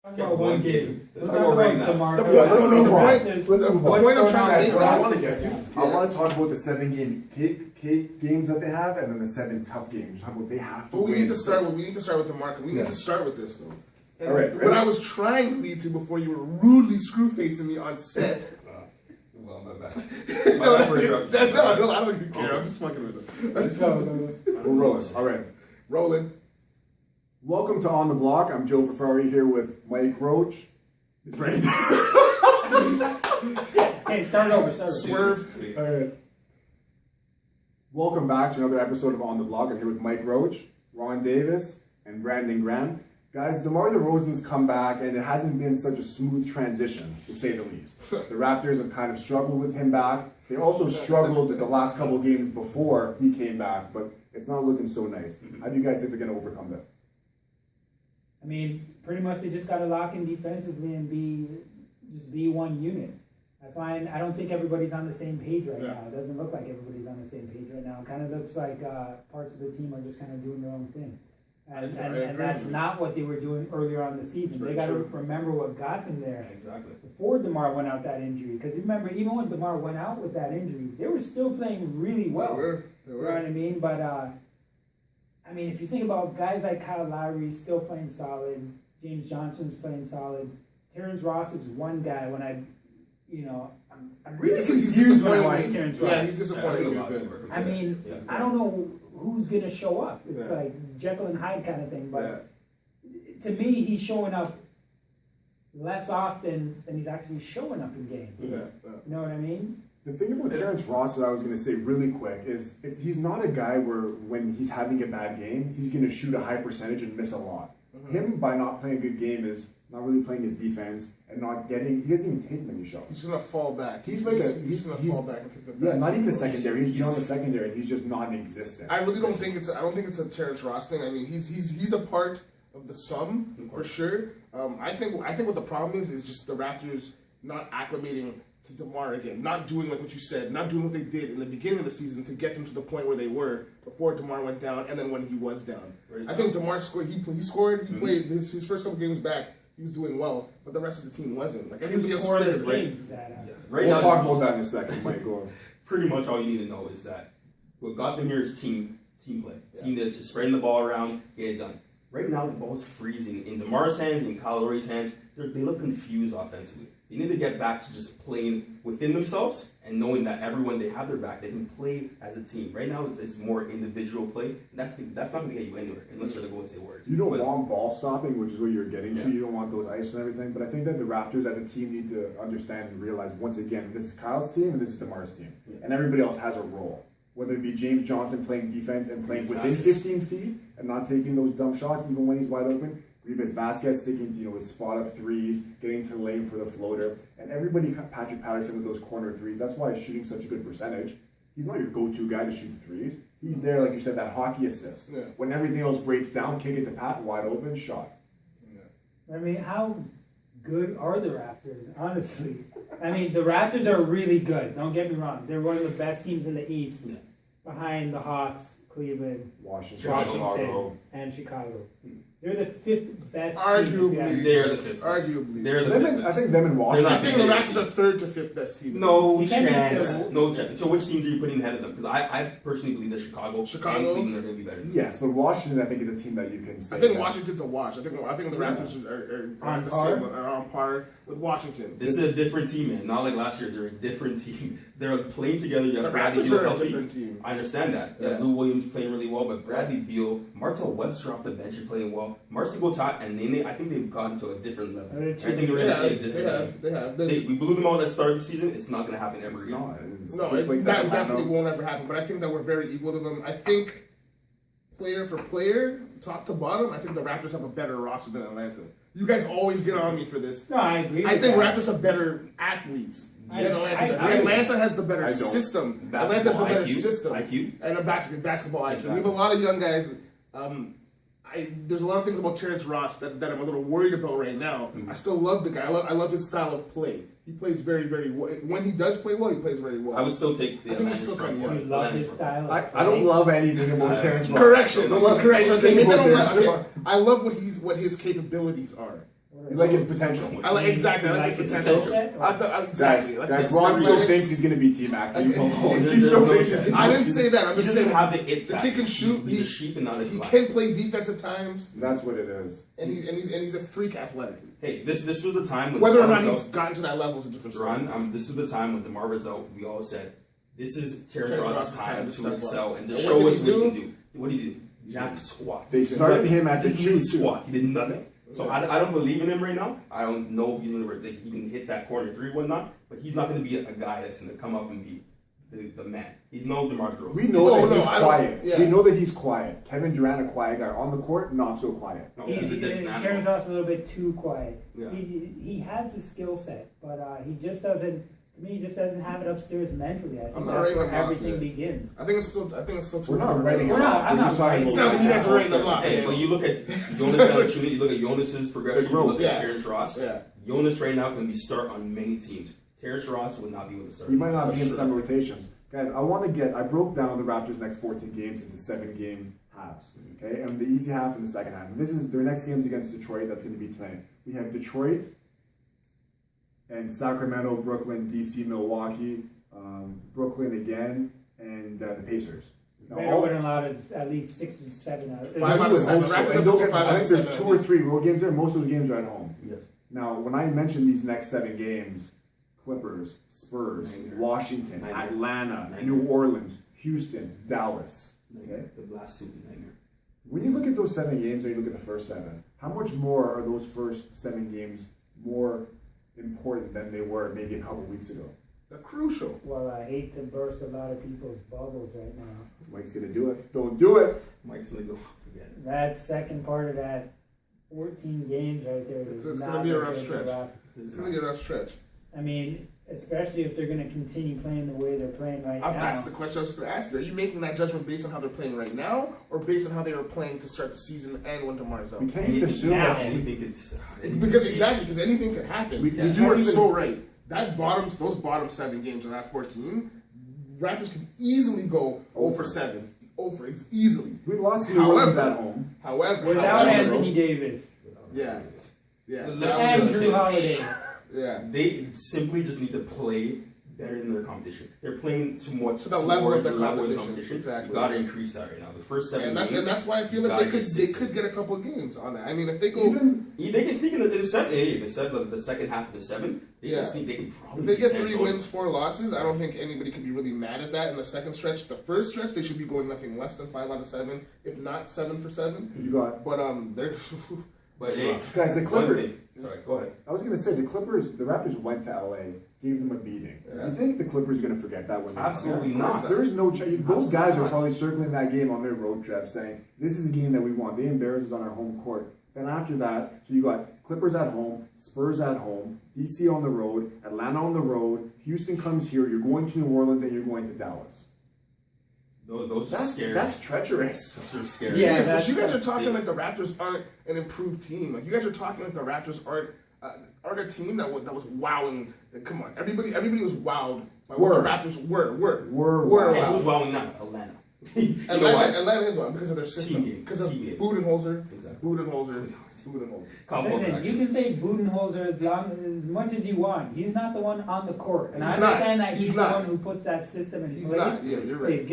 About one game. Let's talk about tomorrow. The point I'm trying to What I want to get to, Yeah. I want to talk about the 7 cake games that they have, and then the 7 tough games. How about they have to But we win need to start six. with the market. We need to start with this though. And All right, what ready? I was trying to lead to before you were rudely screw facing me on set. Well, my bad. No, My bad for interrupting. no, I don't even care. Okay. I'm just fucking with them. We're rolling. All right. Rolling. Welcome to On the Block. I'm Joe Ferrari here with Mike Roach. Brandon. Hey, start over. Swerve. All right. Welcome back to another episode of On the Block. I'm here with Mike Roach, Ron Davis, and Brandon Graham. Guys, DeMar DeRozan's come back, and it hasn't been such a smooth transition, to say the least. The Raptors have kind of struggled with him back. They also struggled the last couple games before he came back, but it's not looking so nice. How do you guys think they're going to overcome this? I mean, pretty much they just got to lock in defensively and be one unit. I don't think everybody's on the same page right now. It doesn't look like everybody's on the same page right now. It kind of looks like parts of the team are just kind of doing their own thing. And that's not what they were doing earlier on in the season. They got to remember what got them there. Exactly. Before DeMar went out that injury. Because remember, even when DeMar went out with that injury, they were still playing really well. They were. You know what I mean? But, I mean, if you think about guys like Kyle Lowry still playing solid, James Johnson's playing solid, Terrence Ross is one guy when I'm really confused when I watch Terrence Ross. Yeah, he's disappointing a bit. I mean, I don't know who's going to show up. It's like Jekyll and Hyde kind of thing. But to me, he's showing up less often than he's actually showing up in games. You know what I mean? The thing about Terrence Ross that I was going to say really quick is he's not a guy where when he's having a bad game, he's going to shoot a high percentage and miss a lot. Him, by not playing a good game, is not really playing his defense and not getting, he doesn't even take many shots. He's gonna fall back. He's gonna fall back and take the back. Yeah, not even a secondary. He's beyond the secondary, and he's just non-existent. I really don't think it's. I don't think it's a Terrence Ross thing. I mean, he's a part of the sum for sure. I think what the problem is just the Raptors not acclimating to DeMar again, not doing like what you said, not doing what they did in the beginning of the season to get them to the point where they were before DeMar went down, and then when he was down. I think DeMar scored. He scored. He played his first couple games back. He was doing well, but the rest of the team wasn't. Like everybody else scored his figured, games. Right We'll now, talk about that in a second. Mike, go on. pretty much all you need to know is that what got them here is team play. Team that's just spreading the ball around, get it done. Right now, the ball's freezing in DeMar's hands, in Kyle Lowry's hands. They look confused offensively. They need to get back to just playing within themselves and knowing that everyone, they have their back. They can play as a team. Right now, it's more individual play. And that's not going to get you anywhere unless you're the Golden State Warriors. You don't want ball stopping, which is what you're getting to. Yeah. You don't want those ice and everything. But I think that the Raptors as a team need to understand and realize, once again, this is Kyle's team and this is DeMar's team. Yeah. And everybody else has a role. Whether it be James Johnson playing defense and playing within Vasquez. 15 feet and not taking those dumb shots even when he's wide open. Rivas Vasquez sticking to his spot up threes, getting to the lane for the floater. And everybody, Patrick Patterson with those corner threes. That's why he's shooting such a good percentage. He's not your go-to guy to shoot threes. He's there, like you said, that hockey assist. Yeah. When everything else breaks down, kick it to Pat, wide open, shot. I mean, how good are the Raptors, honestly? I mean, the Raptors are really good. Don't get me wrong. They're one of the best teams in the East, behind the Hawks, Cleveland, Washington. and Chicago. They're the 5th best Arguably, team. They're the fifth. Arguably, They're the Them fifth. and, I think them and Washington. I think the Raptors are 3rd to 5th best team. No You can't be chance. third. No chance. So which teams are you putting ahead of them? Because I personally believe that Chicago and Cleveland are going to be better. Yes, but Washington, I think, is a team that you can say. I think that- Washington's a wash. I think the Raptors are On the par? same, are on par with Washington. This is a different team, man. Not like last year. They're a different team. They're playing together. You The have Bradley Raptors Beal are a healthy. different team. I understand that. You have Lou Williams playing really well, but Bradley Beal, Martel Webster off the bench is playing well. Marcin Gortat and Nene, I think they've gotten to a different level. I think we're going to see a different team. They have. We blew them out at the start of the season. It's not going to happen ever It's again. not. It's No, just like that that. definitely won't ever happen. But I think that we're very equal to them. I think player for player, top to bottom, I think the Raptors have a better roster than Atlanta. You guys always get on me for this. No, I agree. I think Raptors have better athletes than Atlanta does. Atlanta has the better system. Atlanta has the better system. IQ. And a basketball IQ. Exactly. We have a lot of young guys. There's a lot of things about Terrence Ross that I'm a little worried about right now. I still love the guy. I love his style of play. He plays very, very well. When he does play well, he plays very well. I would still take the I think he's Atlantis still front kind of court. You love Atlantis his front style. I don't love anything about Terrence Ross. Correction. I don't love Correction. anything Maybe about I don't Terrence love- Ross. okay. I love what his capabilities are. You like his potential. I like exactly. I like his potential. Exactly. Like Guys, the Ron still athletic- thinks he's gonna be T-Mac. He There's still no thinks chance. he's I didn't say that. I'm He just doesn't saying have the it the factor. kid can shoot. He's a sheep and not a He fly. can play defense at times, That's what it is. and he's a freak athletically. Hey, this was the time when Whether or not DeMar he's was gotten to that level is a different story. Ron, this was the time when DeMar was out. We all said, this is Terrence Terrence Ross's Ross's time time to to step excel up. and to And show what us did he what he do? can do. What did he do? Jack squat. They started him at the He two, did too. squat. He did nothing. So I don't believe in him right now. I don't know if he's gonna like, he can hit that corner three, whatnot. But he's not going to be a guy that's going to come up and be the man. He's no DeMar DeRozan. We know Oh, that no, he's I don't- quiet. yeah. We know that he's quiet. Kevin Durant, a quiet guy. On the court, not so quiet. No, He he's a different animal. turns off a little bit too quiet. Yeah. He has the skill set, but he just doesn't. To me, he just doesn't have it upstairs mentally. I think I'm not that's writing where him off everything yet. begins. I think it's still too We're not early. writing We're him not- off. I'm We're not just talking writing about It sounds like you guys are writing them off. Hey, when you look at Jonas Valanciunas, you look at Jonas's progression, you look Yeah. at Terrence Ross. Yeah. Jonas right now can be start on many teams. Terrence Ross would not be able to start. He might not be in That's some true. rotations. Guys, I broke down the Raptors' next 14 games into 7-game halves. Okay? And the easy half and the second half. And this is their next games against Detroit. That's going to be tonight. We have Detroit and Sacramento, Brooklyn, DC, Milwaukee, Brooklyn again, and the Pacers. Now, Better win a lot of at least 6 and 7 out of 5 I out of would 7. hope so. Raptors And have don't to get- go 5 I out think of there's 7. 2 or 3 road games there. Most of those games are at home. Yes. Now, when I mention these next 7 games, Clippers, Spurs, Nightmare. Washington, Nightmare. Atlanta, Nightmare. New Orleans, Houston, Dallas. Okay? The last two nightmare. When you look at those 7 games or you look at the first 7, how much more are those first 7 games more important than they were maybe a couple weeks ago? They're crucial. Well, I hate to burst a lot of people's bubbles right now. Mike's gonna do it. Don't do it. Mike's gonna go off again. That second part of that 14 games right there It's is gonna not be a look rough good for stretch. Raptors. It's going to be a rough stretch. I mean, especially if they're going to continue playing the way they're playing right now. That's the question I was going to ask you. Are you making that judgment based on how they're playing right now, or based on how they were playing to start the season and when DeMar's out? We can't even assume now. that. Anything it's Because anything could happen. We you can't are even- so right. Those bottom 7 games in that 14, Raptors could easily go 0 for 7. 0 for easily. We lost New Orleans However- at home. Without Anthony Davis Yeah. Yeah. Let's and just Drew say- Holiday. Yeah. They simply just need to play better than their competition. They're playing too much To the level of towards their the level of the competition. Exactly. You got to increase that right now. The first 7 And games. that's why I feel like gotta they could get they 6 could wins. get a couple of games on that. I mean, if they go Even They can sneak in the second. Hey, they said the second half of the 7. They Yeah. can sneak. They can probably. if they be get 10 3 total. wins, 4 losses, I don't think anybody could be really mad at that in the second stretch. The first stretch, they should be going nothing less than 5 out of 7, if not 7 for 7. you got But they're But hey, guys. The one Clippers. thing. Sorry, go ahead. I was gonna say the Raptors went to LA, gave them a beating. Yeah. You think the Clippers are gonna forget that when they come Absolutely back? not. There's no chance. Those guys are not. probably circling that game on their road trip, saying this is a game that we want. They embarrass us on our home court. Then after that, so you got Clippers at home, Spurs at home, DC on the road, Atlanta on the road, Houston comes here. You're going to New Orleans and you're going to Dallas. Those are scary. That's treacherous. Those are scary. Yeah, but that's- you guys are talking like the Raptors aren't an improved team. Like you guys are talking like the Raptors aren't a team that was wowing. Come on, everybody was wowed by what Were. the Raptors were. Were Hey, wow. who's wowing now? Atlanta. You know what? Atlanta is one because of their system, Team game. because of Team game. Budenholzer, Exactly. Budenholzer. Kyle Korver, Listen, you actually. can say Budenholzer as much as you want. He's not the one on the court, and I He's not. understand that He's he's not. the one who puts that system in He's place. not. Yeah, you're right. Please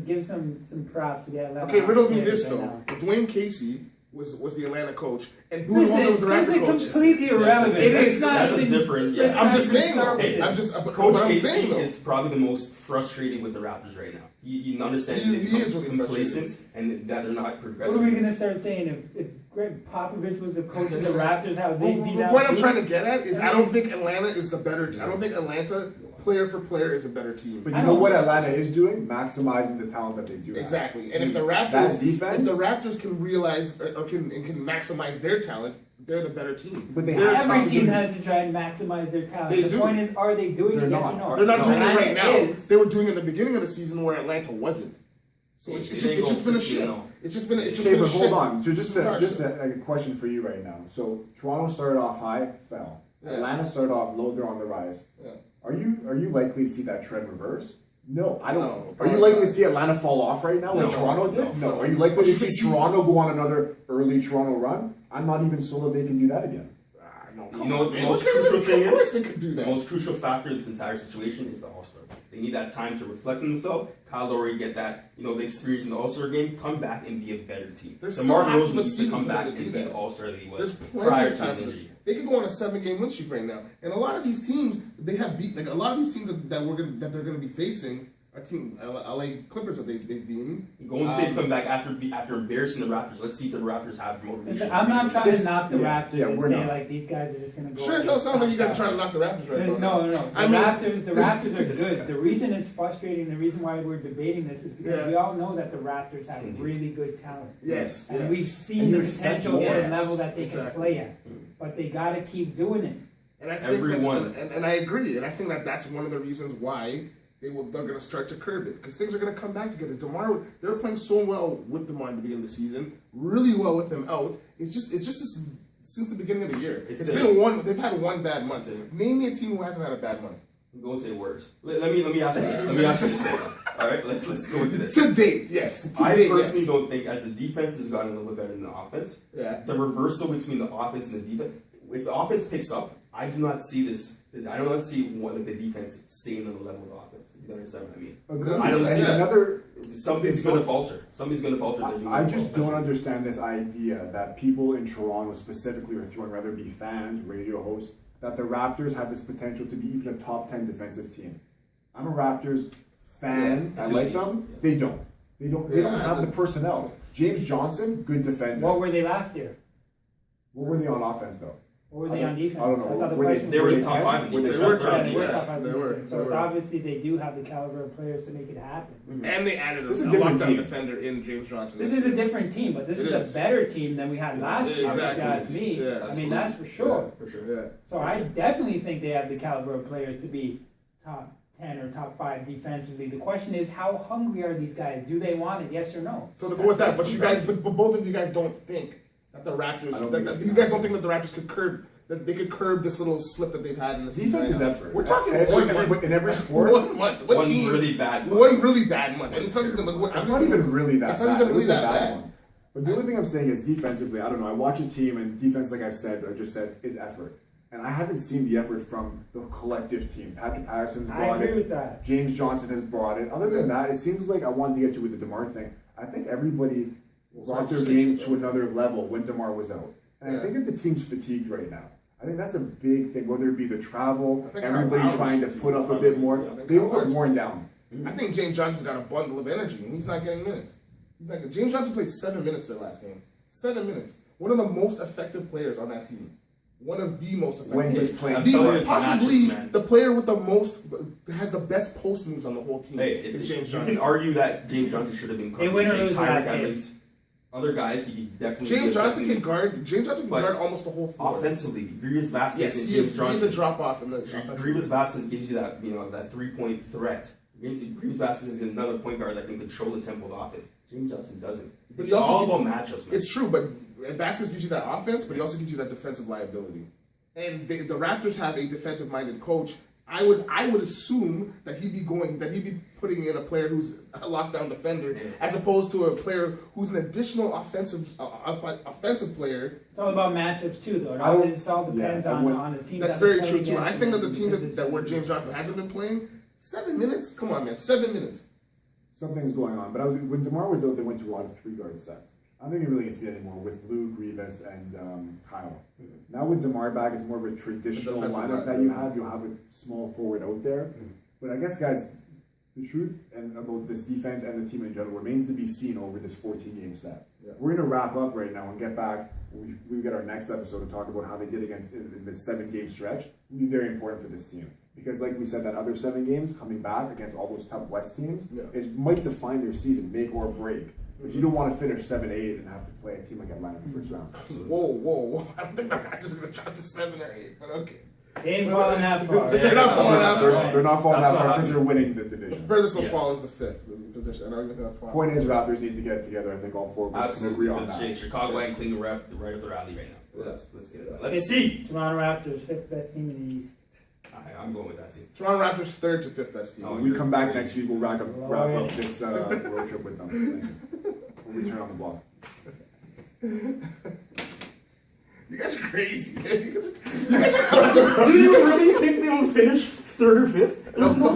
give some props to the Atlanta. Okay, riddle me Hawks this right though. now. Dwayne Casey was the Atlanta coach, and Listen, Budenholzer was the this Raptors is coach. completely irrelevant. It Let's is. not That's a even- different- yeah. let's I'm not just even saying start though. with it. I'm just. But Coach what I'm Casey saying though. is probably the most frustrated with the Raptors right now. He understands He that they've is become really complacent and that they're not What progressing. are we gonna start saying if Greg Popovich was the coach of the Raptors? How they beat The out? point I'm teams? trying to get at is I don't think Atlanta is the better. I don't think Atlanta, player for player, is a better team. But I you know don't what think Atlanta is doing? Maximizing the talent that they do have. Exactly. And if the That Raptors, defense? if the Raptors can realize or can maximize their talent, they're the better team. But they They're have Every to. team has to try and maximize their talent. They The do. point is, are they doing They're it? Yes not. or no? They're not No. doing it right Atlanta now. is. They were doing it at the beginning of the season where Atlanta wasn't. So it's They just didn't go been a 15-0. shift. It's just been a Okay, but shift. hold on. So just Start. a question for you right now. So Toronto started off high, fell. Yeah. Atlanta started off low, they're on the rise. Yeah. Are you likely to see that trend reverse? No, I don't. No, Are you probably likely not. to see Atlanta fall off right now like No. Toronto did? No. No. Are you likely But to you see can see- Toronto go on another early Toronto run? I'm not even sold that they can do that again. You know what the Man, most look at crucial this. thing Of course is? they could do The that. most crucial factor in this entire situation is the All-Star. They need that time to reflect on themselves. Kyle Lowry get that, the experience in the All-Star game, come back and be a better team. There's DeMar still half DeRozan the needs to season come for them back to and do be that. the All-Star that he There's was plenty prior of to time. his injury. They could go on a 7-game win streak right now, and a lot of these teams they have beat. Like a lot of these teams that they're gonna be facing are team LA Clippers that they've beaten. Golden State's coming back after embarrassing the Raptors. Let's see if the Raptors have motivation. I'm not trying to knock the Yeah, Raptors yeah, and we're say not. like these guys are just gonna go. Sure, it sounds like you guys are trying to knock the Raptors right now. No. The I mean- Raptors are good. The reason it's frustrating, the reason why we're debating this is because Yeah. we all know that the Raptors have Indeed. really good talent. Yes, And yes. we've seen And the you expect potential more. to the level that they Exactly. can play at. But they gotta keep doing it. And I think Everyone. and I agree, and I think that's one of the reasons why they're going to start to curb it because things are going to come back together. DeMar, they were playing so well with DeMar in the beginning of the season, really well with him out. It's just this, since the beginning of the year. It's It's the- been one. They've had one bad month. That's it. Name me a team who hasn't had a bad month I'm going to say words. Let me ask you this. Let me ask you this. All right, let's go into this. to date. Yes, to I date, personally yes. don't think as the defense has gotten a little bit better than the offense, Yeah. the reversal between the offense and the defense. If the offense picks up, I do not see this. I do not see the defense staying on the level of the offense. If you understand what I mean? Agreed. I don't And see that. another. Something's going to falter. Something's going to falter. They're doing I it just offensively. don't understand this idea that people in Toronto specifically are throwing, whether it be fans, radio hosts, that the Raptors have this potential to be even a top 10 defensive team. I'm a Raptors fan. Yeah, I like enthusiast. them. They don't. They don't Yeah, have the personnel. James Johnson, good defender. What were they last year? What were they on offense though? What were they on defense? I don't know. thought the Were question They were was- the top 5 in Were they defense. They were Top top, Yeah, they five were in yes, top five they in were, defense. So they it's were. obviously they do have the caliber of players to make it happen. And they added This is a a different lockdown team. defender in James Johnson. This is a different team, but this It is is. a better team than we had last year, if you Exactly. ask me. Yeah, I mean, absolutely. that's for sure. For sure. Yeah. So I definitely think they have the caliber of players to be top 10 or top 5 defensively. The question is, how hungry are these guys? Do they want it? Yes or no? So to go with that, but you guys, but both of you guys don't think that the Raptors, I don't that, think it's you gonna guys don't happen. think that the Raptors could curb, that they could curb this little slip that they've had in the season. Defense right is now? effort. We're talking in every sport. 1 month. What One team? really bad month. One really bad month, and it's not even. It's not even really that It's bad. not even It was really a that bad bad. one. But the only thing I'm saying is defensively, I don't know. I watch a team and defense, like I've said, or just said, is effort. And I haven't seen the effort from the collective team. Patrick Patterson's I brought agree it. with that. James Johnson has brought it. Other than that, it seems like I wanted to get to with the DeMar thing. I think everybody brought their game to another level when DeMar was out. And Yeah. I think that the team's fatigued right now. I think that's a big thing, whether it be the travel, I think everybody Kyle trying to Lowry's put up a fatigued. bit more. Yeah, I think They Kyle look Lowry's worn down. I think James Johnson's got a bundle of energy, and he's not getting minutes. He's not. James Johnson played 7 minutes their last game. 7 minutes. One of the most effective players on that team. One of the most effective. When he's players. playing I'm The- telling you, it's possibly matchups, man. the player with the most has the best post moves on the whole team. Hey, is James you Johnson. can argue that James Johnson should have been They win or lose last game. Evans. Other guys, he definitely. James Johnson definitely- can guard. James Johnson can But guard almost the whole floor. offensively. Grievous Vasquez Yes, and he James is. He Johnson. is a drop off in the offensive. Grievous Vasquez gives you that, that 3-point threat. Grievous Vasquez is another point guard that can control the tempo of the offense. James Johnson doesn't. But It's he also all can- about matchups, man. It's true, but Vasquez gives you that offense, but he also gives you that defensive liability. And the Raptors have a defensive-minded coach. I would assume that he'd be putting in a player who's a lockdown defender, as opposed to a player who's an additional offensive player. It's all about matchups too, though. It I don't- all depends yeah, on the team. That's very true too. I think that the team that where James Johnson hasn't been playing 7 minutes. Come on, man, 7 minutes. Something's going on. But when DeMar was out, they went to a lot of 3-guard sets. I don't think you really can see that anymore with Lou, Grievous, and Kyle. Now with DeMar back, it's more of a traditional defensive lineup line, that you yeah. have. You'll have a small forward out there. But I guess, guys, the truth and about this defense and the team in general remains to be seen over this 14-game set. Yeah. We're going to wrap up right now and get back. We get our next episode to talk about how they did against in this 7-game stretch. It'll be very important for this team. Because like we said, that other 7 games coming back against all those tough West teams might define their season, make or break. Because you don't want to finish 7-8 and have to play a team like Atlanta in the first round. Whoa! I don't think the Raptors are going to drop to 7 or 8, but okay. They ain't falling that far. They're not falling that far. They're not falling That's that far not because they're winning the division. Furthest will Yes. fall is the 5th position. I don't even think that's possible. Point is, Raptors need to get together. I think all 4 of us can agree on Absolutely. that. Chicago and Cleveland right up their alley right now. Let's get it. Let's It's see. Toronto Raptors, 5th best team in the East. I'm going with that team. Toronto Raptors 3rd to 5th best team. When we come back next week, we'll wrap up this road trip with them. We'll return on the block. You guys are crazy, man. You guys are totally. Do you really think they will finish third or fifth? There's no